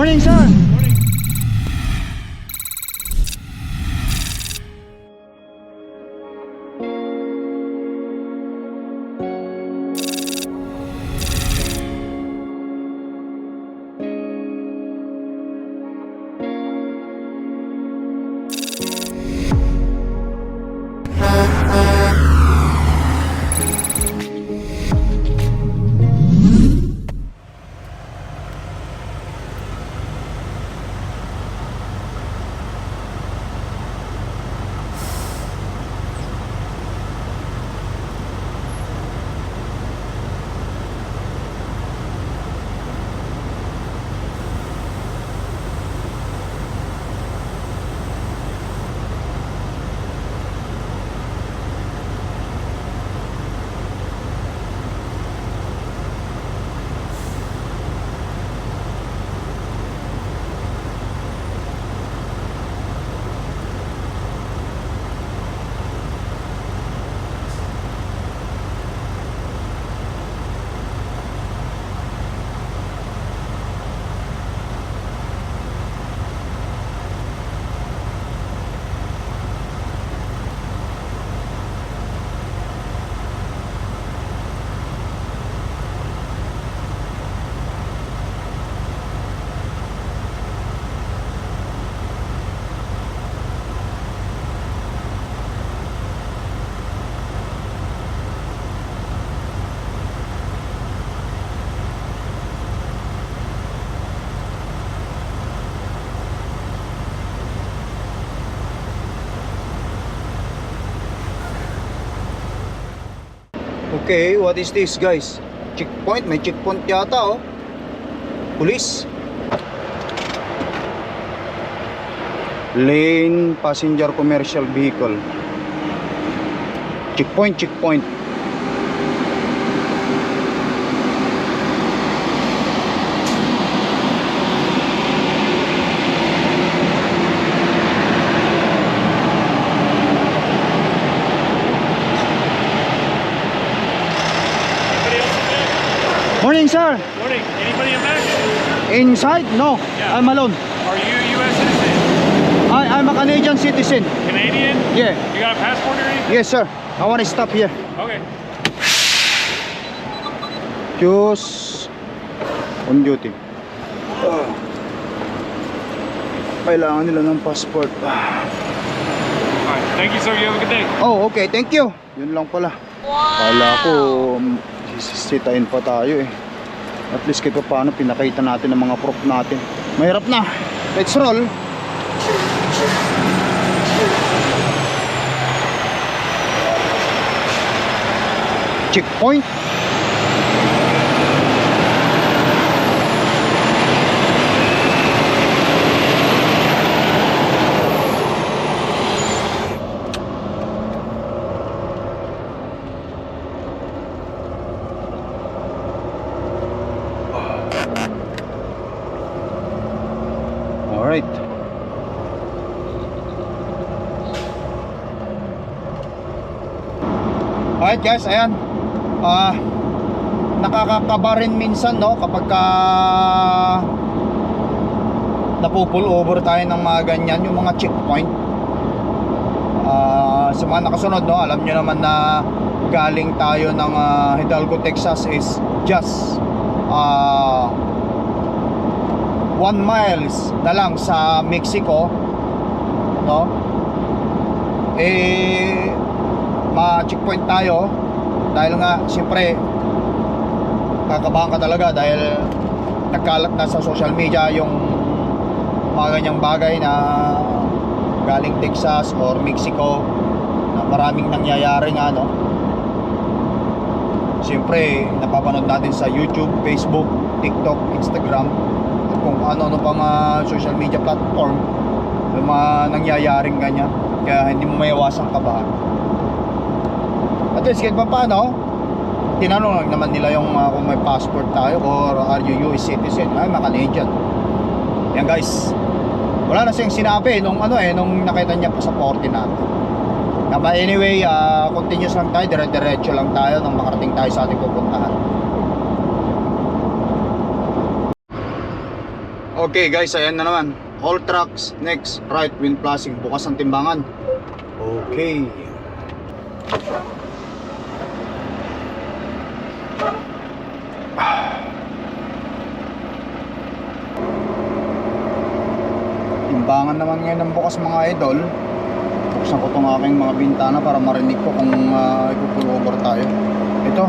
Morning, sir. Okay, what is this, guys? Checkpoint, may checkpoint yata, oh. Police. Lane passenger commercial vehicle. Checkpoint, checkpoint. Morning, sir. Morning. Anybody in back? Inside? No, Yeah. I'm alone. Are you a U.S. citizen? I'm a Canadian citizen. Canadian? Yeah. You got a passport or anything? Yes, sir. I want to stop here. Okay. Choose on duty. Kailangan nila ng passport. Alright. Thank you, sir. You have a good day. Oh, okay. Thank you. Yun lang pala. Kala ko sisisitain pa tayo eh. At least kahit paano pinakita natin ang mga proof natin. Mahirap na. Let's roll. Checkpoint. Alright. Alright guys, ayan. Nakakakaba rin minsan, no, kapag napupull over tayo ng mga ganyan, yung mga checkpoint. Sa mga nakasunod, no, alam nyo naman na galing tayo ng Hidalgo, Texas is just 1 miles na lang sa Mexico, no? Eh ma-checkpoint tayo dahil nga siyempre kakabahan ka talaga dahil nagkalat na sa social media yung mga ganyang bagay na galing Texas or Mexico na maraming nangyayari nga, no? Siyempre napapanood natin sa YouTube, Facebook, TikTok, Instagram, kung ano pang social media platform yung mga nangyayaring ganyan, kaya hindi mo maiwasang kabahan. At least kahit pa paano, tinanong lang naman nila yung kung may passport tayo or are you US citizen. Ay, mga Canadian. Yan guys, wala na siyang sinabi nung nung nakita niya pasaporte natin. Anyway, continuous lang tayo, dire-diretso lang tayo nang makarating tayo sa ating pupuntahan. Okay guys, ayan na naman. All tracks, next, right, wind flashing, bukas ang timbangan. Okay. Timbangan naman ngayon ng bukas mga idol. Buksan ko itong aking mga bintana para marinig ko kung ipupull over tayo. Ito.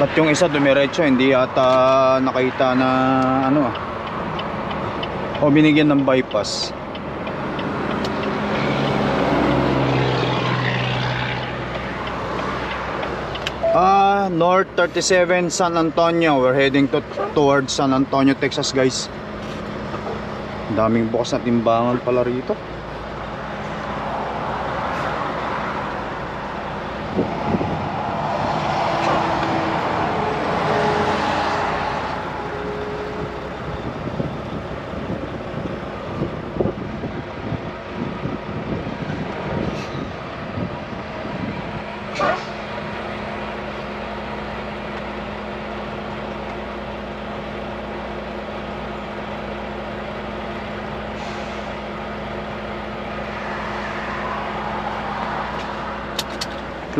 Ba't yung isa dumiretso, hindi ata nakita na ano o binigyan ng bypass. North 37 San Antonio. We're heading towards San Antonio, Texas guys. Daming bukas na timbangan pala rito.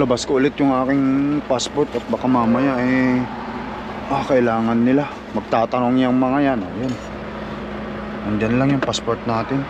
Labas ko ulit yung aking passport at baka mamaya kailangan nila. Magtatanong yung mga yan. Ayan. Nandyan lang yung passport natin.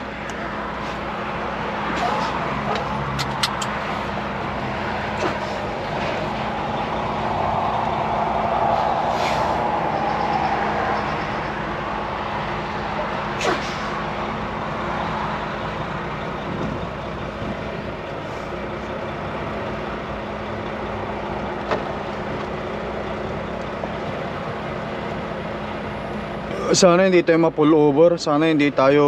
Sana hindi tayo ma-pull over. Sana hindi tayo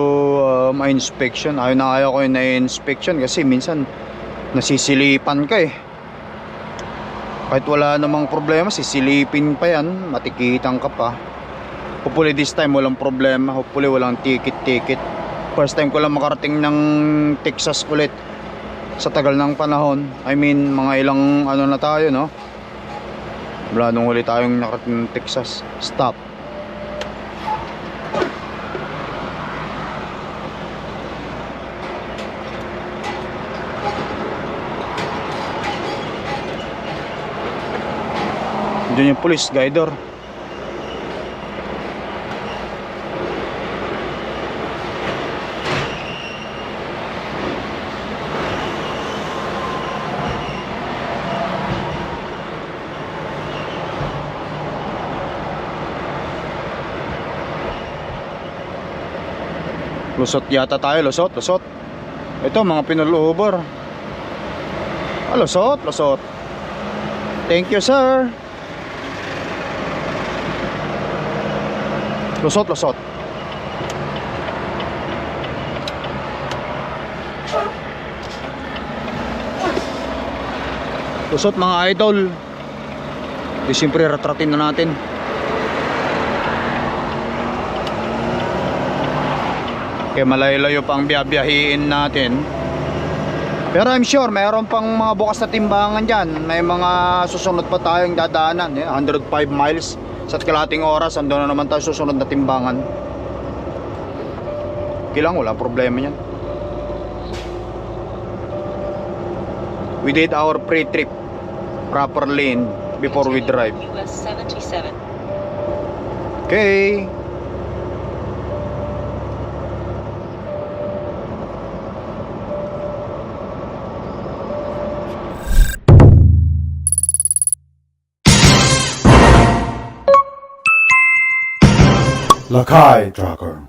ma-inspection. Ayaw na ayaw ko yung na-inspection kasi minsan nasisilipan ka Kahit wala namang problema, sisilipin pa yan. Matikitan ka pa. Hopefully this time walang problema. Hopefully walang ticket. First time ko lang makarating ng Texas ulit sa tagal ng panahon. I mean mga ilang ano na tayo, no? Wala nung huli tayong nakarating ng Texas. Stop. Diyan yung police guider. Lusot yata tayo, lusot. Ito mga pinul-over. Lusot. Thank you sir. Lusot. Lusot mga idol. Di siyempre ratratin na natin. Kaya malayo-layo pang biyabiyahiin natin. Pero I'm sure mayroon pang mga bukas na timbangan dyan. May mga susunod pa tayong dadaanan 105 miles. Sa kalating oras, andun na naman tayo susunod na timbangan. Kailang wala problema yan. We did our pre-trip proper lane before we drive. US 77. Okay. Lakai Tracker.